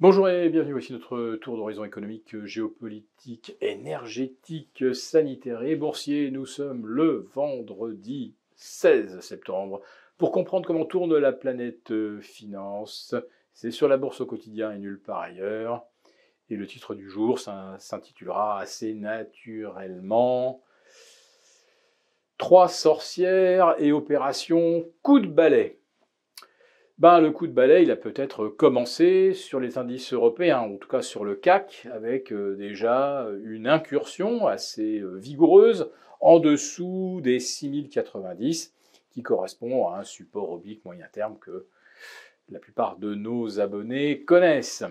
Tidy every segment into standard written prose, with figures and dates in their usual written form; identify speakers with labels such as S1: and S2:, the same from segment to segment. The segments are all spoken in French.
S1: Bonjour et bienvenue, voici notre tour d'horizon économique, géopolitique, énergétique, sanitaire et boursier. Nous sommes le vendredi 16 septembre. Pour comprendre comment tourne la planète finance, c'est sur la bourse au quotidien et nulle part ailleurs. Et le titre du jour s'intitulera assez naturellement Trois sorcières et opération coup de balai. Le coup de balai, il a peut-être commencé sur les indices européens, en tout cas sur le CAC, avec déjà une incursion assez vigoureuse en dessous des 6090, qui correspond à un support oblique moyen terme que la plupart de nos abonnés connaissent.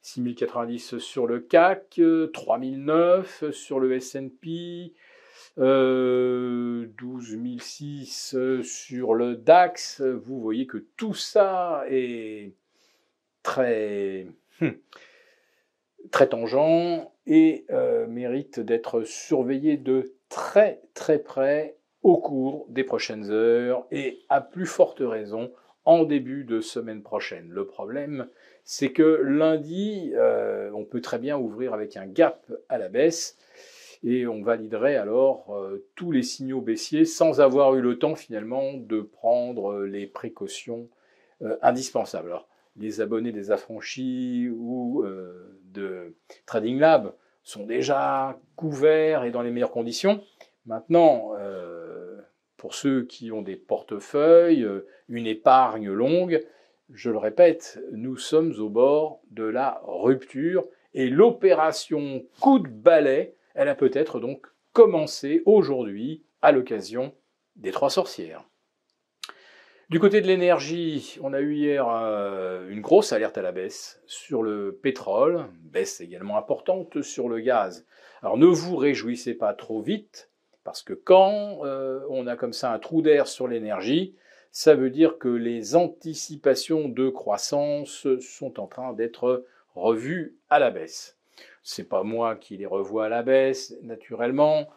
S1: 6090 sur le CAC, 3009 sur le S&P, 12 006 sur le DAX. Vous voyez que tout ça est très, très tangent et mérite d'être surveillé de très très près au cours des prochaines heures et à plus forte raison en début de semaine prochaine. Le problème, c'est que lundi, on peut très bien ouvrir avec un gap à la baisse et on validerait alors tous les signaux baissiers sans avoir eu le temps finalement de prendre les précautions indispensables. Alors, les abonnés des affranchis ou de Trading Lab sont déjà couverts et dans les meilleures conditions. Maintenant, pour ceux qui ont des portefeuilles, une épargne longue, je le répète, nous sommes au bord de la rupture et l'opération coup de balai, elle a peut-être donc commencé aujourd'hui à l'occasion des trois sorcières. Du côté de l'énergie, on a eu hier une grosse alerte à la baisse sur le pétrole, baisse également importante sur le gaz. Alors ne vous réjouissez pas trop vite, parce que quand on a comme ça un trou d'air sur l'énergie, ça veut dire que les anticipations de croissance sont en train d'être revues à la baisse. C'est pas moi qui les revois à la baisse, naturellement,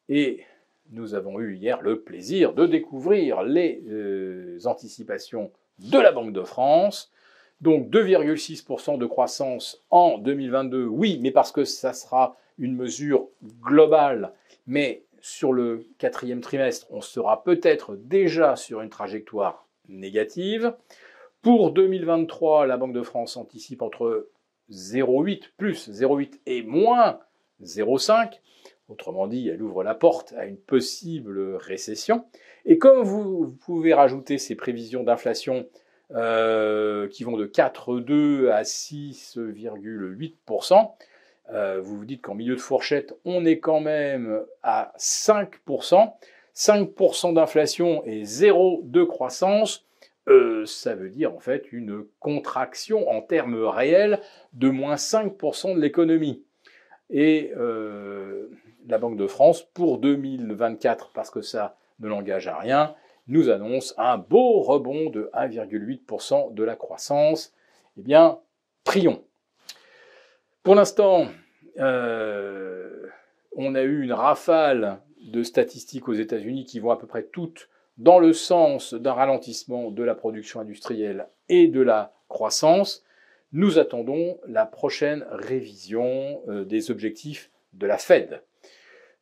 S1: et nous avons eu hier le plaisir de découvrir les anticipations de la Banque de France. Donc 2,6% de croissance en 2022, oui, mais parce que ça sera une mesure globale, mais sur le quatrième trimestre, on sera peut-être déjà sur une trajectoire négative. Pour 2023, la Banque de France anticipe entre 0,8 plus 0,8 et moins 0,5. Autrement dit, elle ouvre la porte à une possible récession. Et comme vous pouvez rajouter ces prévisions d'inflation qui vont de 4,2 à 6,8%, vous vous dites qu'en milieu de fourchette, on est quand même à 5%. 5% d'inflation et 0 de croissance, ça veut dire en fait une contraction en termes réels de moins 5% de l'économie. Et la Banque de France, pour 2024, parce que ça ne l'engage à rien, nous annonce un beau rebond de 1,8% de la croissance. Eh bien, prions. Pour l'instant, on a eu une rafale de statistiques aux États-Unis qui vont à peu près toutes dans le sens d'un ralentissement de la production industrielle et de la croissance. Nous attendons la prochaine révision des objectifs de la Fed.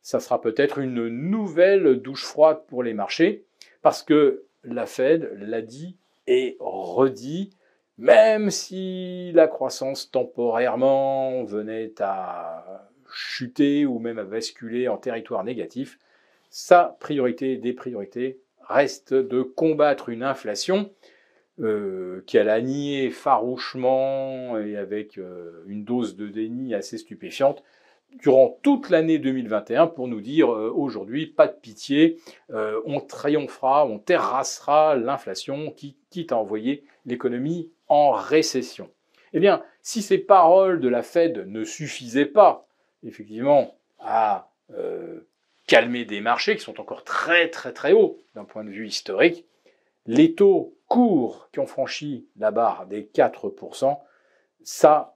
S1: Ça sera peut-être une nouvelle douche froide pour les marchés, parce que la Fed l'a dit et redit, même si la croissance temporairement venait à chuter ou même à basculer en territoire négatif, sa priorité des priorités reste de combattre une inflation qu'elle a nié farouchement et avec une dose de déni assez stupéfiante durant toute l'année 2021 pour nous dire aujourd'hui, pas de pitié, on triomphera, on terrassera l'inflation, quitte à envoyer l'économie en récession. Eh bien, si ces paroles de la Fed ne suffisaient pas, effectivement, à calmer des marchés qui sont encore très très très hauts d'un point de vue historique, les taux courts qui ont franchi la barre des 4%, ça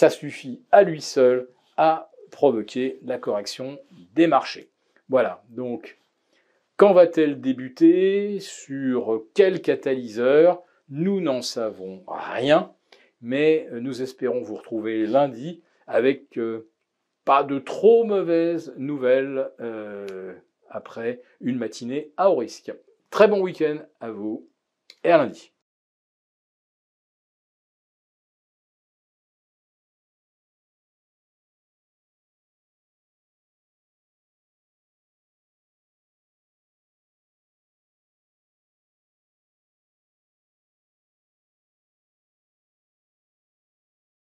S1: suffit à lui seul à provoquer la correction des marchés. Voilà, donc quand va-t-elle débuter? Sur quel catalyseur? Nous n'en savons rien, mais nous espérons vous retrouver lundi avec pas de trop mauvaises nouvelles après une matinée à haut risque. Très bon week-end à vous et à lundi.